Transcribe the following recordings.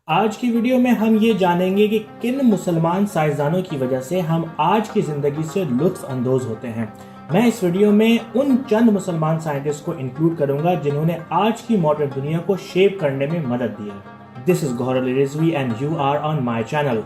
آج کی ویڈیو میں ہم یہ جانیں گے کہ کن مسلمان سائنسدانوں کی وجہ سے ہم آج کی زندگی سے لطف اندوز ہوتے ہیں۔ میں اس ویڈیو میں ان چند مسلمان سائنٹسٹ کو انکلوڈ کروں گا جنہوں نے آج کی ماڈرن دنیا کو شیپ کرنے میں مدد دی ہے۔ This is Gauhar Ali Rizvi and you are on my channel۔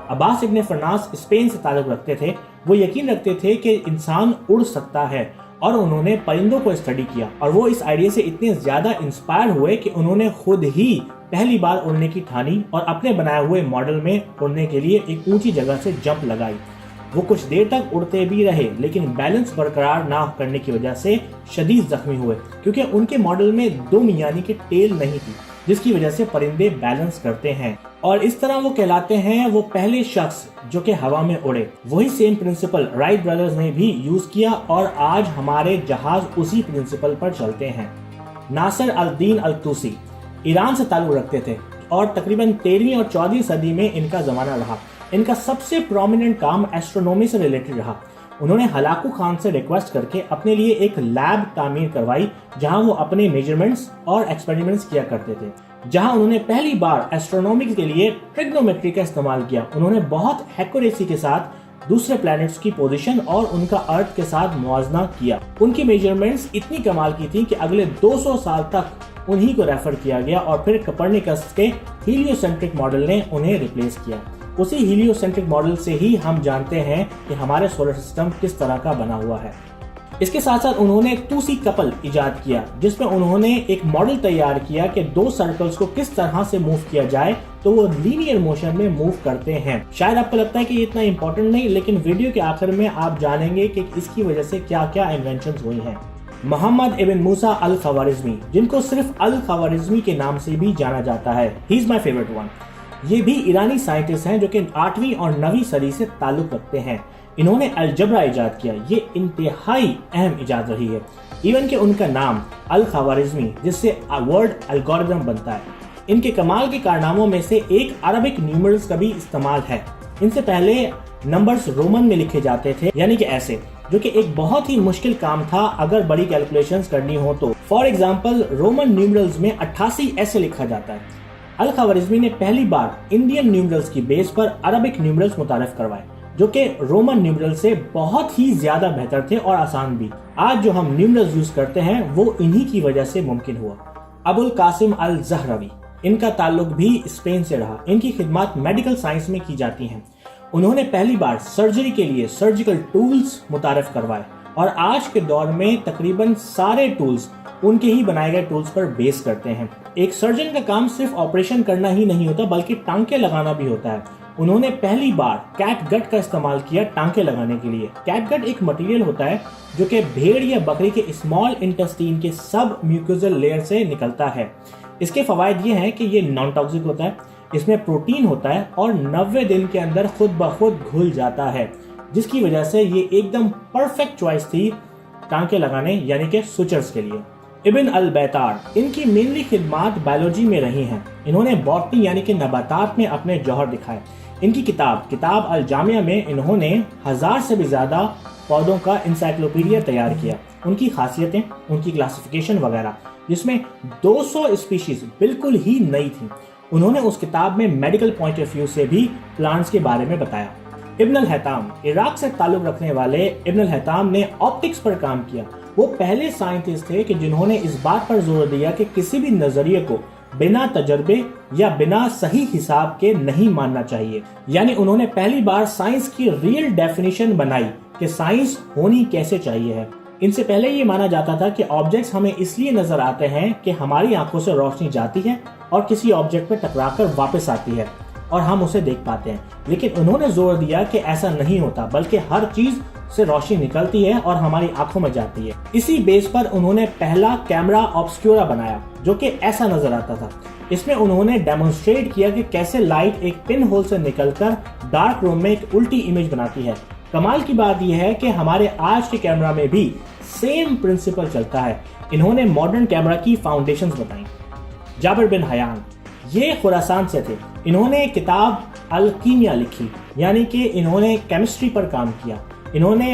عباس ابن فرناس اسپین سے تعلق رکھتے تھے۔ وہ یقین رکھتے تھے کہ انسان اڑ سکتا ہے اور انہوں نے پرندوں کو اسٹڈی کیا اور وہ اس آئیڈیا سے اتنے زیادہ انسپائر ہوئے کہ انہوں نے خود ہی پہلی بار اڑنے کی ٹھانی اور اپنے بنائے ہوئے ماڈل میں اڑنے کے لیے ایک اونچی جگہ سے جمپ لگائی۔ وہ کچھ دیر تک اڑتے بھی رہے لیکن بیلنس برقرار نہ کرنے کی وجہ سے شدید زخمی ہوئے، کیونکہ ان کے ماڈل میں دم یعنی کہ ٹیل نہیں تھی، جس کی وجہ سے پرندے بیلنس کرتے ہیں اور اس طرح وہ کہلاتے ہیں وہ پہلے شخص جو کہ ہوا میں اڑے۔ وہی سیم پرنسپل رائٹ برادرز نے بھی یوز کیا اور آج ہمارے جہاز اسی پرنسپل پر چلتے ہیں۔ ناصر الدین الطوسی ایران سے تعلق رکھتے تھے اور تقریباً 13ویں اور 14ویں صدی میں ان کا زمانہ رہا۔ ان کا سب سے پرومیننٹ کام ایسٹرونومی سے ریلیٹڈ رہا۔ انہوں نے ہلاکو خان سے ریکویسٹ کر کے اپنے لیے ایک لیب تعمیر کروائی جہاں وہ اپنے میجرمنٹس اور ایکسپیریمنٹس کیا کرتے تھے، جہاں انہوں نے پہلی بار ایسٹرونومی کے لیے ٹریگنومیٹری کا استعمال کیا۔ انہوں نے بہت ایکوریسی کے ساتھ دوسرے پلانٹس کی پوزیشن اور ان کا ارتھ کے ساتھ موازنہ کیا۔ ان کی میجرمنٹس اتنی کمال کی تھی کہ اگلے 200 سال تک انہی کو ریفر کیا گیا اور پھر کپرنیکس کے ہیلیو سینٹرک ماڈل نے انہیں ریپلیس کیا۔ اسی ہیلیو سینٹرک ماڈل سے ہی ہم جانتے ہیں کہ ہمارے سولر سسٹم کس طرح کا بنا ہوا ہے۔ اس کے ساتھ ساتھ انہوں نے توسی کپل ایجاد کیا جس میں انہوں نے ایک ماڈل تیار کیا کہ دو سرکلز کو کس طرح سے موو کیا جائے تو وہ لینئر موشن میں موو کرتے ہیں۔ شاید آپ کو لگتا ہے کہ یہ اتنا امپورٹنٹ نہیں، لیکن ویڈیو کے آخر میں آپ جانیں گے کہ اس کی وجہ سے کیا کیا انوینشنز ہوئی ہیں۔ محمد ابن موسیٰ الخوارزمی، جن کو صرف الخوارزمی کے نام سے بھی جانا جاتا ہے، ہی از مائی فیورٹ ون۔ یہ بھی ایرانی سائنٹسٹ ہیں جو کہ 8ویں اور 9ویں صدی سے تعلق رکھتے ہیں۔ انہوں نے الجبرا ایجاد کیا، یہ انتہائی اہم ایجاد رہی ہے، ایون کہ ان کا نام الخوارزمی جس سے ورڈ الگوریدم بنتا ہے۔ ان کے کمال کے کارناموں میں سے ایک عربک نیومرلز کا بھی استعمال ہے۔ ان سے پہلے نمبرز رومن میں لکھے جاتے تھے، یعنی کہ ایسے، جو کہ ایک بہت ہی مشکل کام تھا اگر بڑی کیلکولیشنز کرنی ہو تو۔ فار ایگزامپل رومن نیومرلز میں 88 ایسے لکھا جاتا ہے۔ الخوارزمی نے پہلی بار انڈین نیومرلز کی بیس پر عربک نیومرلز متعارف کروائے جو کہ رومن نیومرل سے بہت ہی زیادہ بہتر تھے اور آسان بھی۔ آج جو ہم نیومرلز یوز کرتے ہیں وہ انہی کی وجہ سے ممکن ہوا۔ ابو القاسم الزہروی، ان کا تعلق بھی اسپین سے رہا۔ ان کی خدمات میڈیکل سائنس میں کی جاتی ہیں۔ انہوں نے پہلی بار سرجری کے لیے سرجیکل ٹولز متعارف کروائے اور آج کے دور میں تقریباً سارے ٹولز ان کے ہی بنائے گئے ٹولز پر بیس کرتے ہیں۔ ایک سرجن کا کام صرف آپریشن کرنا ہی نہیں ہوتا بلکہ ٹانکے لگانا بھی ہوتا ہے۔ انہوں نے پہلی بار کیٹ گٹ کا استعمال کیا ٹانکے لگانے کے لیے۔ کیٹ گٹ ایک مٹیریل ہوتا ہے جو کہ بھیڑ یا بکری کے اسمال انٹسٹین کے سب میوکوزل لیئر سے نکلتا ہے۔ اس کے فوائد یہ ہیں کہ یہ نان ٹاکسک ہوتا ہے، اس میں پروٹین ہوتا ہے اور 90 دن کے اندر خود بخود گھل جاتا ہے، جس کی وجہ سے یہ ایک دم پرفیکٹ چوائس تھی ٹانکے لگانے یعنی کہ سوچرز کے لیے۔ ابن البیتار، ان کی مینلی خدمات بایولوجی میں رہی ہیں۔ انہوں نے باٹنی یعنی کہ نباتات میں اپنے جوہر دکھائے۔ ان کی کتاب الجامعہ میں انہوں نے 1000 سے بھی زیادہ پودوں کا انسائکلوپیڈیا تیار کیا۔ ان کی خاصیتیں، ان کی کلاسیفیکیشن وغیرہ، جس میں 200 اسپیشیز بالکل ہی نئی تھیں۔ انہوں نے اس کتاب میں میڈیکل پوائنٹ آف ویو سے بھی پلانٹس کے بارے میں بتایا۔ ابن الحیثم، عراق سے تعلق رکھنے والے ابن الحیثم نے آپٹکس پر کام کیا۔ وہ پہلے سائنٹسٹ تھے کہ جنہوں نے اس بات پر زور دیا کہ کسی بھی نظریے کو بنا تجربے یا بنا صحیح حساب کے نہیں ماننا چاہیے، یعنی انہوں نے پہلی بار سائنس کی ریئل ڈیفینیشن بنائی کہ سائنس ہونی کیسے چاہیے ہے۔ ان سے پہلے یہ مانا جاتا تھا کہ آبجیکٹس ہمیں اس لیے نظر آتے ہیں کہ ہماری آنکھوں سے روشنی جاتی ہے اور کسی آبجیکٹ پہ ٹکرا کر واپس آتی ہے اور ہم اسے دیکھ پاتے ہیں، لیکن انہوں نے زور دیا کہ ایسا نہیں ہوتا بلکہ ہر چیز سے روشنی نکلتی ہے اور ہماری آنکھوں میں جاتی ہے۔ اسی بیس پر انہوں نے پہلا کیمرا آبسکیورا بنایا جو کہ ایسا نظر آتا تھا۔ اس میں انہوں نے ڈیمونسٹریٹ کیا کہ کیسے لائٹ ایک پن ہول سے نکل کر ڈارک روم میں ایک الٹی امیج بناتی ہے۔ کمال کی بات یہ ہے کہ ہمارے آج کے کیمرا میں بھی سیم پرنسپل چلتا ہے۔ انہوں نے ماڈرن کیمرا کی فاؤنڈیشنز بتائیں۔ جابر بن حیان، یہ خراسان سے تھے۔ انہوں نے کتاب الکیمیا لکھی، یعنی کہ انہوں نے کیمسٹری پر کام کیا۔ انہوں نے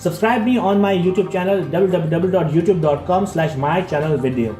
Subscribe me on my YouTube channel www.youtube.com/mychannelvideo।